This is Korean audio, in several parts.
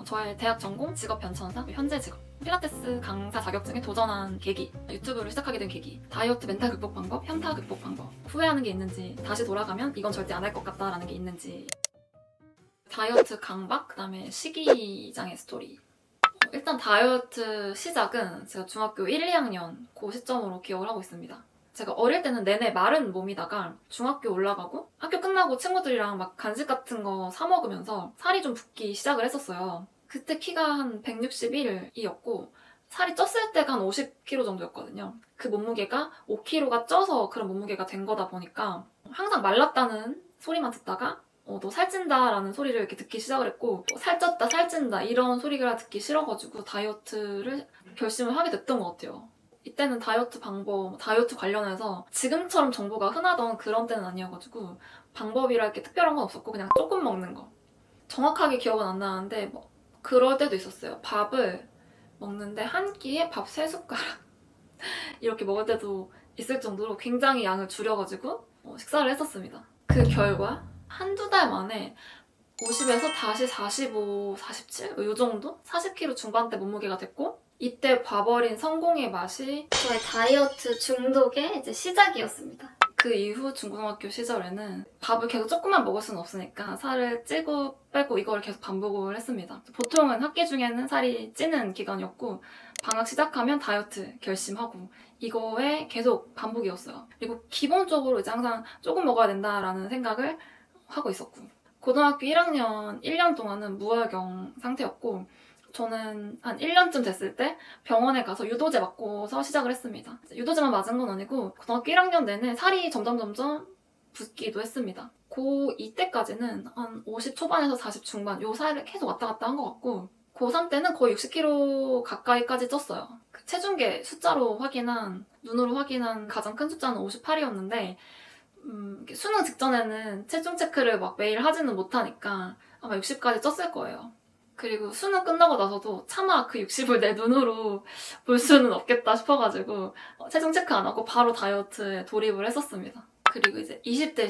저의 대학 전공, 직업 변천사, 현재 직업, 필라테스 강사 자격증에 도전한 계기, 유튜브를 시작하게 된 계기, 다이어트 멘탈 극복 방법, 현타 극복 방법, 후회하는 게 있는지, 다시 돌아가면 이건 절대 안 할 것 같다라는 게 있는지, 다이어트 강박, 그다음에 식이장애 스토리. 일단 다이어트 시작은 제가 중학교 1, 2학년 그 시점으로 기억을 하고 있습니다. 제가 어릴 때는 내내 마른 몸이다가 중학교 올라가고 학교 끝나고 친구들이랑 막 간식 같은 거 사 먹으면서 살이 좀 붙기 시작을 했었어요. 그때 키가 한 161이었고 살이 쪘을 때가 한 50kg 정도였거든요. 그 몸무게가 5kg가 쪄서 그런 몸무게가 된 거다 보니까 항상 말랐다는 소리만 듣다가 너 살찐다 라는 소리를 이렇게 듣기 시작을 했고 살쪘다 살찐다 이런 소리가 듣기 싫어가지고 다이어트를 결심을 하게 됐던 것 같아요. 이때는 다이어트 방법, 다이어트 관련해서 지금처럼 정보가 흔하던 그런 때는 아니어가지고 방법이랄 게 특별한 건 없었고 그냥 조금 먹는 거. 정확하게 기억은 안 나는데 뭐 그럴 때도 있었어요. 밥을 먹는데 한 끼에 밥 3숟가락 이렇게 먹을 때도 있을 정도로 굉장히 양을 줄여가지고 식사를 했었습니다. 그 결과 한두 달 만에 50에서 다시 45, 47? 이 정도? 40kg 중반대 몸무게가 됐고 이때 봐버린 성공의 맛이 저의 다이어트 중독의 이제 시작이었습니다. 그 이후 중고등학교 시절에는 밥을 계속 조금만 먹을 수는 없으니까 살을 찌고 빼고 이걸 계속 반복을 했습니다. 보통은 학기 중에는 살이 찌는 기간이었고 방학 시작하면 다이어트 결심하고 이거에 계속 반복이었어요. 그리고 기본적으로 이제 항상 조금 먹어야 된다라는 생각을 하고 있었고 고등학교 1학년 1년 동안은 무혈경 상태였고 저는 한 1년쯤 됐을 때 병원에 가서 유도제 맞고서 시작을 했습니다. 유도제만 맞은 건 아니고 고등학교 1학년 내내 살이 점점 붙기도 했습니다. 고2 때까지는 한 50 초반에서 40 중반 요 사이를 계속 왔다 갔다 한 것 같고 고3 때는 거의 60kg 가까이까지 쪘어요. 그 체중계 숫자로 눈으로 확인한 가장 큰 숫자는 58이었는데 수능 직전에는 체중 체크를 막 매일 하지는 못하니까 아마 60까지 쪘을 거예요. 그리고 수능 끝나고 나서도 차마 그 60을 내 눈으로 볼 수는 없겠다 싶어가지고 체중 체크 안 하고 바로 다이어트에 돌입을 했었습니다. 그리고 이제 20대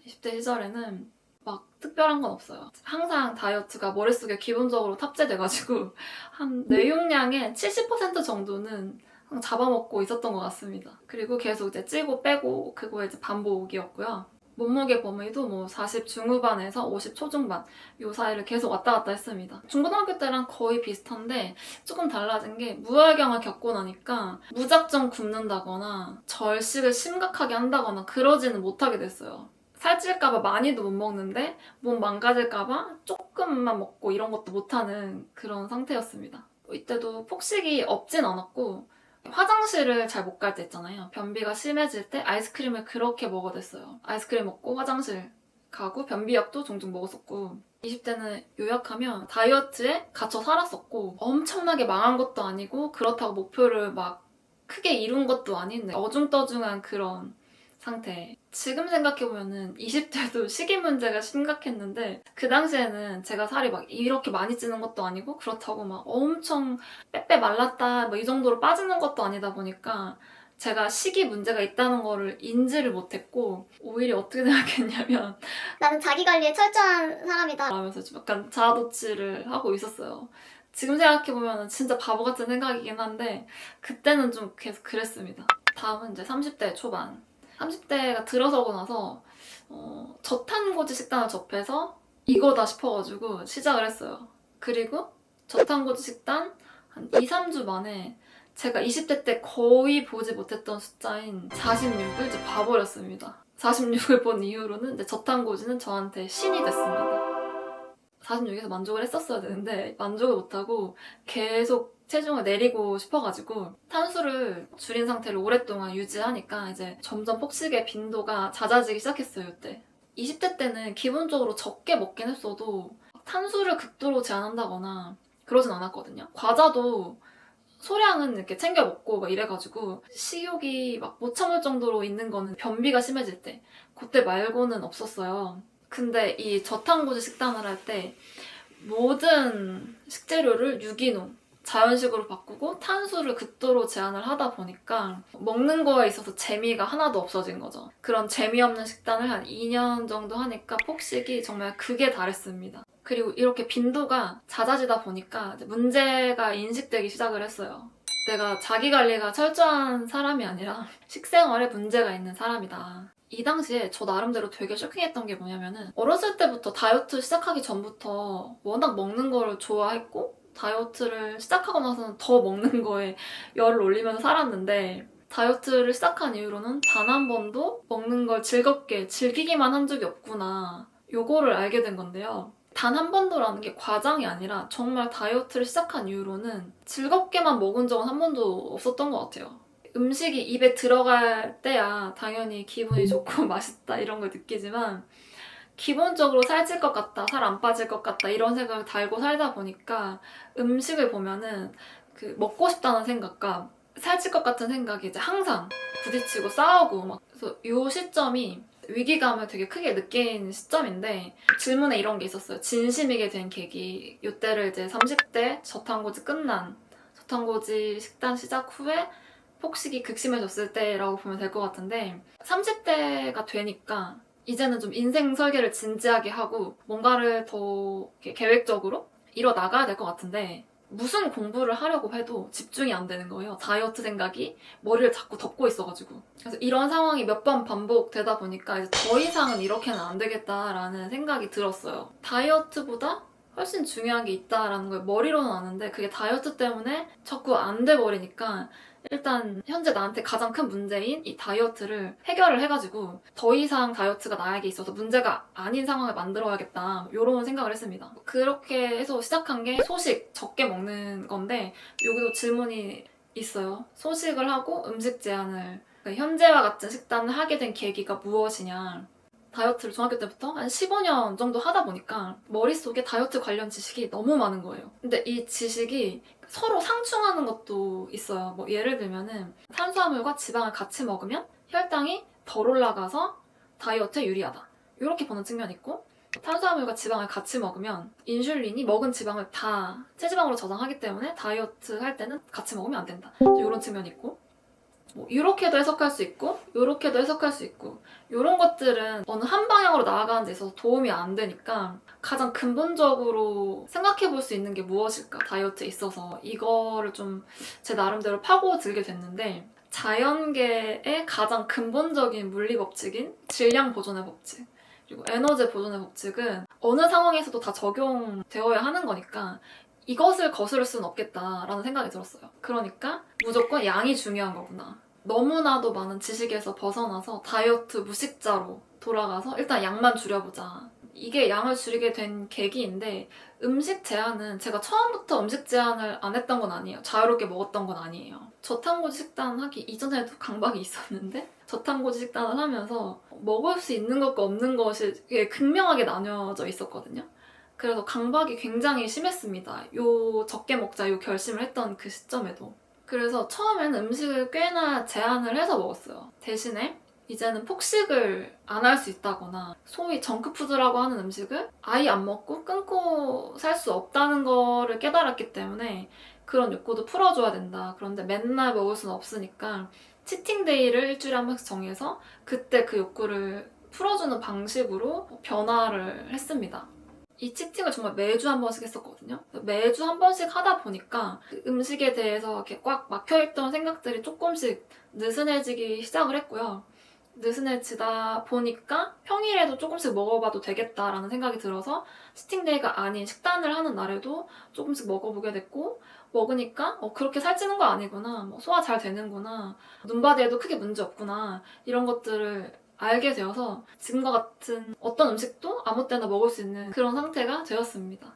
시절에는 막 특별한 건 없어요. 항상 다이어트가 머릿속에 기본적으로 탑재돼가지고 한 뇌용량의 70% 정도는 잡아먹고 있었던 것 같습니다. 그리고 계속 이제 찌고 빼고 그거에 이제 반복이었고요. 몸무게 범위도 뭐 40 중후반에서 50 초중반 요 사이를 계속 왔다 갔다 했습니다. 중고등학교 때랑 거의 비슷한데 조금 달라진 게 무혈경을 겪고 나니까 무작정 굶는다거나 절식을 심각하게 한다거나 그러지는 못하게 됐어요. 살찔까봐 많이도 못 먹는데 몸 망가질까봐 조금만 먹고 이런 것도 못하는 그런 상태였습니다. 이때도 폭식이 없진 않았고 화장실을 잘 못 갈 때 있잖아요. 변비가 심해질 때 아이스크림을 그렇게 먹어댔어요. 아이스크림 먹고 화장실 가고 변비약도 종종 먹었었고 20대는 요약하면 다이어트에 갇혀 살았었고 엄청나게 망한 것도 아니고 그렇다고 목표를 막 크게 이룬 것도 아닌 어중떠중한 그런 상태. 지금 생각해보면은 20대도 식이 문제가 심각했는데 그 당시에는 제가 살이 막 이렇게 많이 찌는 것도 아니고 그렇다고 막 엄청 빼빼 말랐다 뭐 이 정도로 빠지는 것도 아니다 보니까 제가 식이 문제가 있다는 거를 인지를 못했고 오히려 어떻게 생각했냐면 나는 자기관리에 철저한 사람이다 라면서 좀 약간 자아도취를 하고 있었어요. 지금 생각해보면 진짜 바보 같은 생각이긴 한데 그때는 좀 계속 그랬습니다. 다음은 이제 30대 초반 30대가 들어서고 나서 저탄고지 식단을 접해서 이거다 싶어가지고 시작을 했어요. 그리고 저탄고지 식단 한 2, 3주 만에 제가 20대 때 거의 보지 못했던 숫자인 46을 이제 봐버렸습니다. 46을 본 이후로는 이제 저탄고지는 저한테 신이 됐습니다. 46에서 만족을 했었어야 되는데 만족을 못하고 계속 체중을 내리고 싶어가지고 탄수를 줄인 상태로 오랫동안 유지하니까 이제 점점 폭식의 빈도가 잦아지기 시작했어요. 이때 20대 때는 기본적으로 적게 먹긴 했어도 탄수를 극도로 제한한다거나 그러진 않았거든요. 과자도 소량은 이렇게 챙겨 먹고 막 이래가지고 식욕이 막 못 참을 정도로 있는 거는 변비가 심해질 때 그때 말고는 없었어요. 근데 이 저탄고지 식단을 할 때 모든 식재료를 유기농 자연식으로 바꾸고 탄수를 극도로 제한을 하다 보니까 먹는 거에 있어서 재미가 하나도 없어진 거죠. 그런 재미없는 식단을 한 2년 정도 하니까 폭식이 정말 극에 달했습니다. 그리고 이렇게 빈도가 잦아지다 보니까 이제 문제가 인식되기 시작을 했어요. 내가 자기 관리가 철저한 사람이 아니라 식생활에 문제가 있는 사람이다. 이 당시에 저 나름대로 되게 쇼킹했던 게 뭐냐면은 어렸을 때부터 다이어트 시작하기 전부터 워낙 먹는 거를 좋아했고 다이어트를 시작하고 나서는 더 먹는 거에 열을 올리면서 살았는데 다이어트를 시작한 이후로는 단 한 번도 먹는 걸 즐겁게 즐기기만 한 적이 없구나. 요거를 알게 된 건데요. 단 한 번도라는 게 과장이 아니라 정말 다이어트를 시작한 이후로는 즐겁게만 먹은 적은 한 번도 없었던 것 같아요. 음식이 입에 들어갈 때야 당연히 기분이 좋고 맛있다 이런 걸 느끼지만 기본적으로 살찔 것 같다, 살 안 빠질 것 같다 이런 생각을 달고 살다 보니까 음식을 보면은 그 먹고 싶다는 생각과 살찔 것 같은 생각이 이제 항상 부딪히고 싸우고 막 그래서 이 시점이 위기감을 되게 크게 느낀 시점인데 질문에 이런 게 있었어요. 진심이게 된 계기. 이때를 이제 30대 저탄고지 끝난 저탄고지 식단 시작 후에 폭식이 극심해졌을 때라고 보면 될 것 같은데 30대가 되니까 이제는 좀 인생 설계를 진지하게 하고 뭔가를 더 이렇게 계획적으로 이뤄 나가야 될 것 같은데 무슨 공부를 하려고 해도 집중이 안 되는 거예요. 다이어트 생각이 머리를 자꾸 덮고 있어가지고. 그래서 이런 상황이 몇 번 반복되다 보니까 이제 더 이상은 이렇게는 안 되겠다라는 생각이 들었어요. 다이어트보다 훨씬 중요한 게 있다라는 걸 머리로는 아는데 그게 다이어트 때문에 자꾸 안 돼 버리니까 일단 현재 나한테 가장 큰 문제인 이 다이어트를 해결을 해가지고 더 이상 다이어트가 나에게 있어서 문제가 아닌 상황을 만들어야겠다 이런 생각을 했습니다. 그렇게 해서 시작한 게 소식 적게 먹는 건데 여기도 질문이 있어요. 소식을 하고 음식 제한을 그러니까 현재와 같은 식단을 하게 된 계기가 무엇이냐. 다이어트를 중학교 때부터 한 15년 정도 하다 보니까 머릿속에 다이어트 관련 지식이 너무 많은 거예요. 근데 이 지식이 서로 상충하는 것도 있어요. 뭐 예를 들면은 탄수화물과 지방을 같이 먹으면 혈당이 덜 올라가서 다이어트에 유리하다. 이렇게 보는 측면이 있고 탄수화물과 지방을 같이 먹으면 인슐린이 먹은 지방을 다 체지방으로 저장하기 때문에 다이어트 할 때는 같이 먹으면 안 된다. 이런 측면이 있고 뭐 이렇게도 해석할 수 있고 이렇게도 해석할 수 있고 이런 것들은 어느 한 방향으로 나아가는 데 있어서 도움이 안 되니까 가장 근본적으로 생각해 볼 수 있는 게 무엇일까 다이어트에 있어서 이거를 좀 제 나름대로 파고들게 됐는데 자연계의 가장 근본적인 물리 법칙인 질량 보존의 법칙 그리고 에너지 보존의 법칙은 어느 상황에서도 다 적용되어야 하는 거니까 이것을 거스를 수는 없겠다라는 생각이 들었어요. 그러니까 무조건 양이 중요한 거구나. 너무나도 많은 지식에서 벗어나서 다이어트 무식자로 돌아가서 일단 양만 줄여보자. 이게 양을 줄이게 된 계기인데 음식 제한은 제가 처음부터 음식 제한을 안 했던 건 아니에요. 자유롭게 먹었던 건 아니에요. 저탄고지 식단 하기 이전에도 강박이 있었는데 저탄고지 식단을 하면서 먹을 수 있는 것과 없는 것이 극명하게 나뉘어져 있었거든요. 그래서 강박이 굉장히 심했습니다. 요 적게 먹자 요 결심을 했던 그 시점에도. 그래서 처음에는 음식을 꽤나 제한을 해서 먹었어요. 대신에 이제는 폭식을 안 할 수 있다거나 소위 정크푸드라고 하는 음식을 아예 안 먹고 끊고 살 수 없다는 거를 깨달았기 때문에 그런 욕구도 풀어줘야 된다. 그런데 맨날 먹을 수는 없으니까 치팅데이를 일주일에 한 번씩 정해서 그때 그 욕구를 풀어주는 방식으로 변화를 했습니다. 이 치팅을 정말 매주 한 번씩 했었거든요. 매주 한 번씩 하다 보니까 음식에 대해서 이렇게 꽉 막혀있던 생각들이 조금씩 느슨해지기 시작을 했고요. 느슨해지다 보니까 평일에도 조금씩 먹어봐도 되겠다라는 생각이 들어서 치팅데이가 아닌 식단을 하는 날에도 조금씩 먹어보게 됐고 먹으니까 그렇게 살찌는 거 아니구나, 소화 잘 되는구나, 눈바디에도 크게 문제 없구나 이런 것들을 알게 되어서 지금과 같은 어떤 음식도 아무 때나 먹을 수 있는 그런 상태가 되었습니다.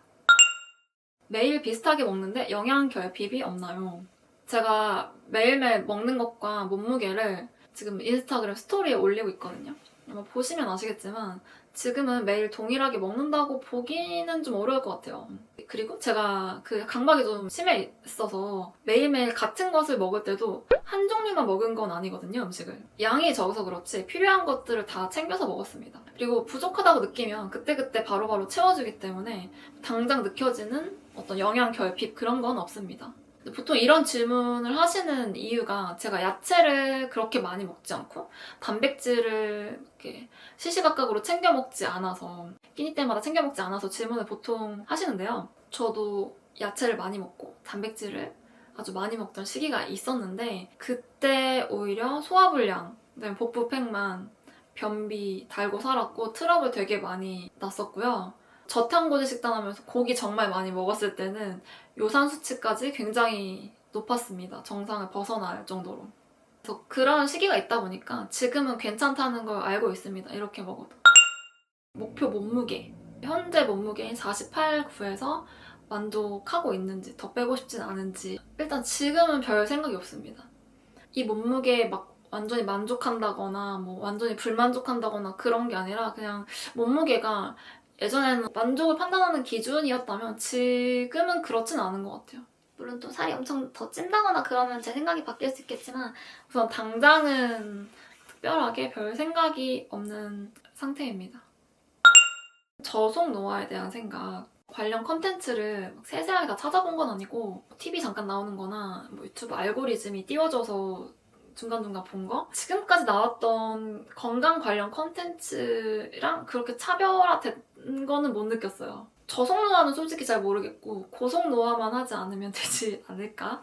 매일 비슷하게 먹는데 영양 결핍이 없나요? 제가 매일매일 먹는 것과 몸무게를 지금 인스타그램 스토리에 올리고 있거든요. 아마 보시면 아시겠지만 지금은 매일 동일하게 먹는다고 보기는 좀 어려울 것 같아요. 그리고 제가 그 강박이 좀 심했어서 매일매일 같은 것을 먹을 때도 한 종류만 먹은 건 아니거든요, 음식을. 양이 적어서 그렇지 필요한 것들을 다 챙겨서 먹었습니다. 그리고 부족하다고 느끼면 그때그때 바로바로 채워주기 때문에 당장 느껴지는 어떤 영양 결핍 그런 건 없습니다. 보통 이런 질문을 하시는 이유가 제가 야채를 그렇게 많이 먹지 않고 단백질을 이렇게 시시각각으로 챙겨 먹지 않아서 끼니 때마다 챙겨 먹지 않아서 질문을 보통 하시는데요. 저도 야채를 많이 먹고 단백질을 아주 많이 먹던 시기가 있었는데 그때 오히려 소화불량, 그다음에 복부팽만, 변비 달고 살았고 트러블 되게 많이 났었고요. 저탄고지 식단하면서 고기 정말 많이 먹었을 때는 요산 수치까지 굉장히 높았습니다. 정상을 벗어날 정도로. 그래서 그런 시기가 있다 보니까 지금은 괜찮다는 걸 알고 있습니다. 이렇게 먹어도. 목표 몸무게. 현재 몸무게인 48, 9에서 만족하고 있는지, 더 빼고 싶진 않은지. 일단 지금은 별 생각이 없습니다. 이 몸무게에 막 완전히 만족한다거나 뭐 완전히 불만족한다거나 그런 게 아니라 그냥 몸무게가 예전에는 만족을 판단하는 기준이었다면 지금은 그렇진 않은 것 같아요. 물론 또 살이 엄청 더 찐다거나 그러면 제 생각이 바뀔 수 있겠지만 우선 당장은 특별하게 별 생각이 없는 상태입니다. 저속 노화에 대한 생각, 관련 컨텐츠를 세세하게 다 찾아본 건 아니고 TV 잠깐 나오는 거나 뭐 유튜브 알고리즘이 띄워져서 중간중간 본 거? 지금까지 나왔던 건강 관련 컨텐츠랑 그렇게 차별화된 거는 못 느꼈어요. 저속노화는 솔직히 잘 모르겠고 고속노화만 하지 않으면 되지 않을까?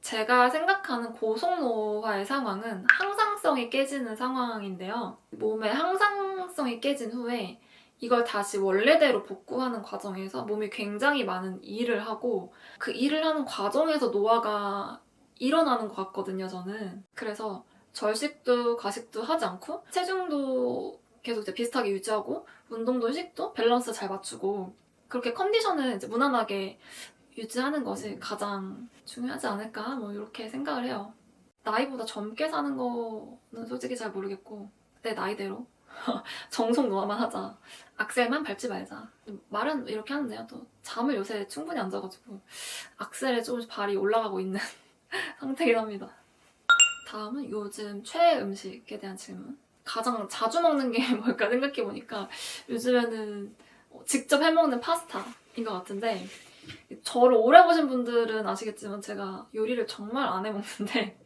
제가 생각하는 고속노화의 상황은 항상성이 깨지는 상황인데요. 몸의 항상성이 깨진 후에 이걸 다시 원래대로 복구하는 과정에서 몸이 굉장히 많은 일을 하고 그 일을 하는 과정에서 노화가 일어나는 것 같거든요, 저는. 그래서 절식도 과식도 하지 않고 체중도 계속 이제 비슷하게 유지하고 운동도 식도 밸런스 잘 맞추고 그렇게 컨디션을 이제 무난하게 유지하는 것이 가장 중요하지 않을까 뭐 이렇게 생각을 해요. 나이보다 젊게 사는 거는 솔직히 잘 모르겠고 내 나이대로 정속 노화만 하자. 악셀만 밟지 말자. 말은 이렇게 하는데요. 또 잠을 요새 충분히 안 자가지고 악셀에 조금씩 발이 올라가고 있는 상태긴 합니다. 다음은 요즘 최애 음식에 대한 질문. 가장 자주 먹는 게 뭘까 생각해보니까 요즘에는 직접 해먹는 파스타인 것 같은데 저를 오래 보신 분들은 아시겠지만 제가 요리를 정말 안 해먹는데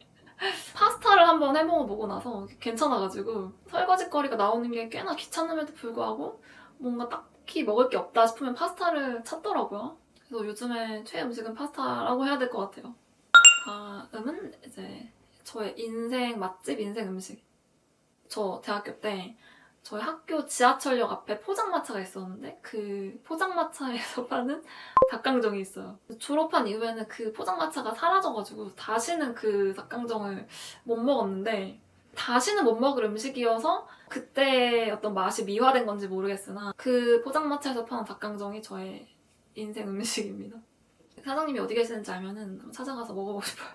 파스타를 한번 해먹어보고 나서 괜찮아가지고 설거지거리가 나오는 게 꽤나 귀찮음에도 불구하고 뭔가 딱히 먹을 게 없다 싶으면 파스타를 찾더라고요. 그래서 요즘에 최애 음식은 파스타라고 해야 될 것 같아요. 다음은 이제 저의 인생 맛집, 인생 음식. 저 대학교 때 저희 학교 지하철역 앞에 포장마차가 있었는데 그 포장마차에서 파는 닭강정이 있어요. 졸업한 이후에는 그 포장마차가 사라져가지고 다시는 그 닭강정을 못 먹었는데 다시는 못 먹을 음식이어서 그때 어떤 맛이 미화된 건지 모르겠으나 그 포장마차에서 파는 닭강정이 저의 인생 음식입니다. 사장님이 어디 계시는지 알면은 한번 찾아가서 먹어보고 싶어요.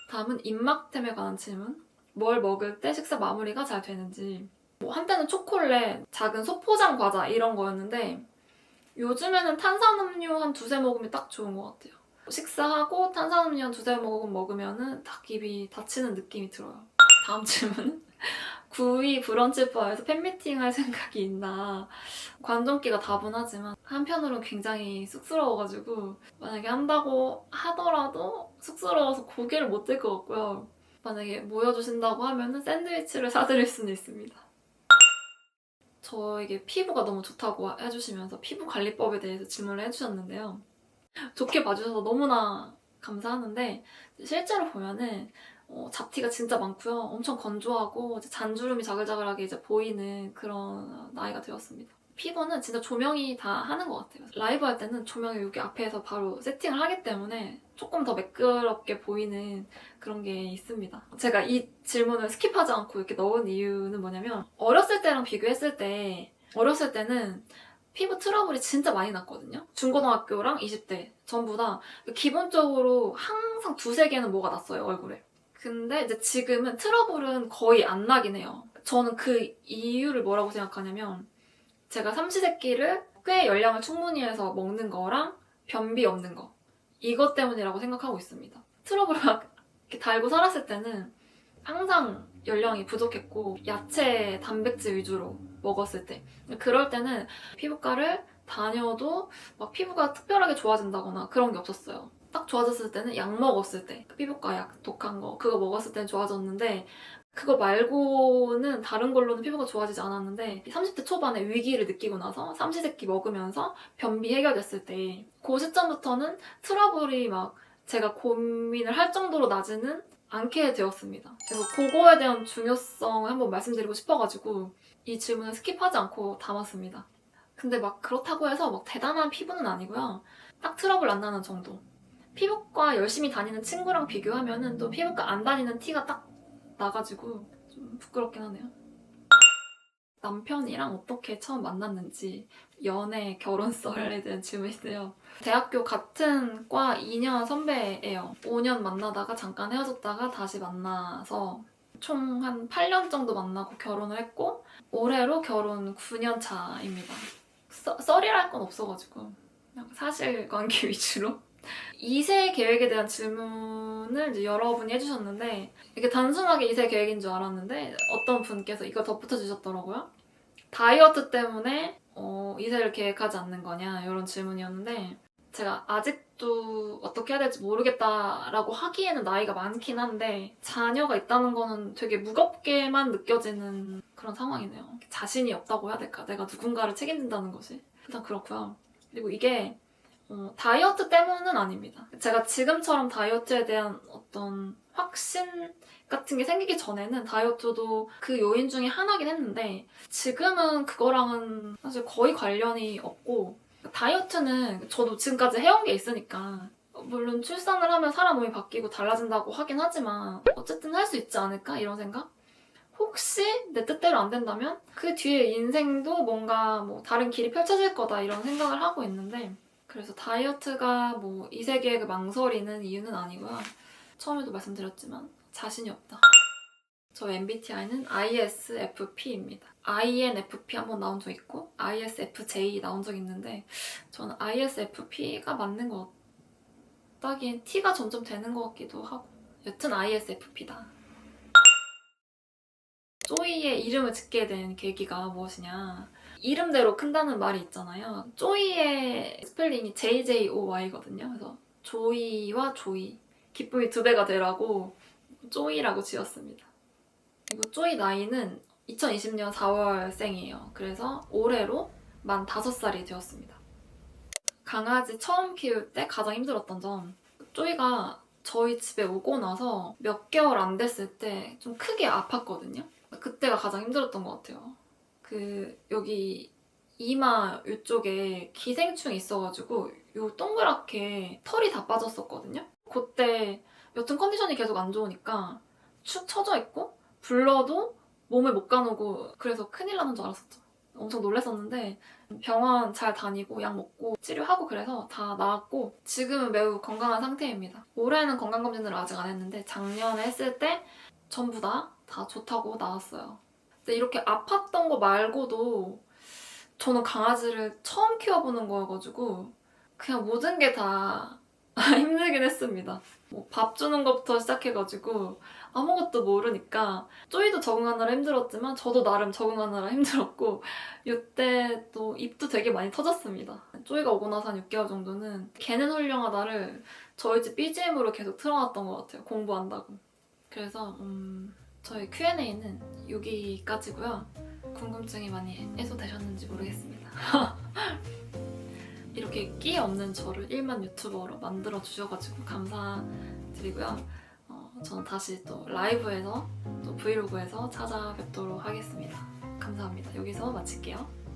다음은 입맛템에 관한 질문. 뭘 먹을 때 식사 마무리가 잘 되는지. 뭐 한때는 초콜릿, 작은 소포장 과자 이런 거였는데 요즘에는 탄산음료 한 두세 모금이 딱 좋은 것 같아요. 식사하고 탄산음료 한 두세 모금 먹으면은 딱 입이 닫히는 느낌이 들어요. 다음 질문은 9위 브런치바에서 팬미팅 할 생각이 있나. 관종기가 다분하지만 한편으로는 굉장히 쑥스러워가지고 만약에 한다고 하더라도 쑥스러워서 고개를 못 들 것 같고요. 만약에 모여주신다고 하면은 샌드위치를 사드릴 수는 있습니다. 저에게 피부가 너무 좋다고 해주시면서 피부 관리법에 대해서 질문을 해주셨는데요. 좋게 봐주셔서 너무나 감사하는데 실제로 보면은 잡티가 진짜 많고요. 엄청 건조하고 이제 잔주름이 자글자글하게 이제 보이는 그런 나이가 되었습니다. 피부는 진짜 조명이 다 하는 것 같아요. 라이브 할 때는 조명을 여기 앞에서 바로 세팅을 하기 때문에 조금 더 매끄럽게 보이는 그런 게 있습니다. 제가 이 질문을 스킵하지 않고 이렇게 넣은 이유는 뭐냐면 어렸을 때랑 비교했을 때 어렸을 때는 피부 트러블이 진짜 많이 났거든요. 중고등학교랑 20대 전부 다 기본적으로 항상 두세 개는 뭐가 났어요, 얼굴에. 근데 이제 지금은 트러블은 거의 안 나긴 해요. 저는 그 이유를 뭐라고 생각하냐면 제가 삼시세끼를 꽤 열량을 충분히 해서 먹는 거랑 변비 없는 거 이것 때문이라고 생각하고 있습니다. 트러블을 막 이렇게 달고 살았을 때는 항상 열량이 부족했고 야채, 단백질 위주로 먹었을 때 그럴 때는 피부과를 다녀도 막 피부가 특별하게 좋아진다거나 그런 게 없었어요. 딱 딱 좋아졌을 때는 약 먹었을 때, 피부과 약 독한 거 그거 먹었을 때는 좋아졌는데 그거 말고는 다른 걸로는 피부가 좋아지지 않았는데 30대 초반에 위기를 느끼고 나서 삼시세끼 먹으면서 변비 해결됐을 때 그 시점부터는 트러블이 막 제가 고민을 할 정도로 나지는 않게 되었습니다. 그래서 그거에 대한 중요성을 한번 말씀드리고 싶어가지고 이 질문을 스킵하지 않고 담았습니다. 근데 막 그렇다고 해서 막 대단한 피부는 아니고요. 딱 트러블 안 나는 정도. 피부과 열심히 다니는 친구랑 비교하면은 또 피부과 안 다니는 티가 딱 나가지고 좀 부끄럽긴 하네요. 남편이랑 어떻게 처음 만났는지 연애, 결혼 썰에 대한 질문인데요. 대학교 같은 과 2년 선배예요. 5년 만나다가 잠깐 헤어졌다가 다시 만나서 총 한 8년 정도 만나고 결혼을 했고 올해로 결혼 9년 차입니다. 썰이랄 건 없어가지고 그냥 사실관계 위주로 2세 계획에 대한 질문을 이제 여러분이 해주셨는데 이게 단순하게 2세 계획인 줄 알았는데 어떤 분께서 이걸 덧붙여 주셨더라고요. 다이어트 때문에 2세를 계획하지 않는 거냐 이런 질문이었는데 제가 아직도 어떻게 해야 될지 모르겠다라고 하기에는 나이가 많긴 한데 자녀가 있다는 거는 되게 무겁게만 느껴지는 그런 상황이네요. 자신이 없다고 해야 될까? 내가 누군가를 책임진다는 것이. 일단 그렇고요. 그리고 이게 다이어트 때문은 아닙니다. 제가 지금처럼 다이어트에 대한 어떤 확신 같은 게 생기기 전에는 다이어트도 그 요인 중에 하나긴 했는데 지금은 그거랑은 사실 거의 관련이 없고 다이어트는 저도 지금까지 해온 게 있으니까 물론 출산을 하면 사람 몸이 바뀌고 달라진다고 하긴 하지만 어쨌든 할 수 있지 않을까 이런 생각? 혹시 내 뜻대로 안 된다면 그 뒤에 인생도 뭔가 뭐 다른 길이 펼쳐질 거다 이런 생각을 하고 있는데 그래서 다이어트가 뭐 2세 계획을 망설이는 이유는 아니고요. 처음에도 말씀드렸지만 자신이 없다. 저 MBTI는 ISFP입니다. INFP 한번 나온 적 있고 ISFJ 나온 적 있는데 저는 ISFP가 맞는 것 같다기엔 T가 점점 되는 것 같기도 하고 여튼 ISFP다. 쪼이의 이름을 짓게 된 계기가 무엇이냐 이름대로 큰다는 말이 있잖아요. 쪼이의 스펠링이 JJOY거든요. 그래서 조이와 조이 기쁨이 2배가 되라고 쪼이라고 지었습니다. 그리고 쪼이 나이는 2020년 4월생이에요. 그래서 올해로 만 5살이 되었습니다. 강아지 처음 키울 때 가장 힘들었던 점 쪼이가 저희 집에 오고 나서 몇 개월 안 됐을 때 좀 크게 아팠거든요. 그때가 가장 힘들었던 것 같아요. 여기 이마 이쪽에 기생충이 있어가지고 요 동그랗게 털이 다 빠졌었거든요. 그때 여튼 컨디션이 계속 안 좋으니까 축 처져 있고 불러도 몸을 못 가누고 그래서 큰일 나는 줄 알았었죠. 엄청 놀랐었는데 병원 잘 다니고 약 먹고 치료하고 그래서 다 나았고 지금은 매우 건강한 상태입니다. 올해는 건강검진을 아직 안 했는데 작년에 했을 때 전부 다 좋다고 나왔어요. 근데 이렇게 아팠던 거 말고도 저는 강아지를 처음 키워보는 거여가지고 그냥 모든 게 다 힘들긴 했습니다. 뭐 밥 주는 것부터 시작해가지고 아무것도 모르니까 쪼이도 적응하느라 힘들었지만 저도 나름 적응하느라 힘들었고 이때 또 입도 되게 많이 터졌습니다. 쪼이가 오고 나서 한 6개월 정도는 걔는 훌륭하다를 저희 집 BGM으로 계속 틀어놨던 것 같아요. 공부한다고. 그래서 저희 Q&A는 여기까지고요. 궁금증이 많이 해소되셨는지 모르겠습니다. 이렇게 끼 없는 저를 1만 유튜버로 만들어 주셔가지고 감사드리고요. 저는 다시 또 라이브에서 또 브이로그에서 찾아뵙도록 하겠습니다. 감사합니다. 여기서 마칠게요.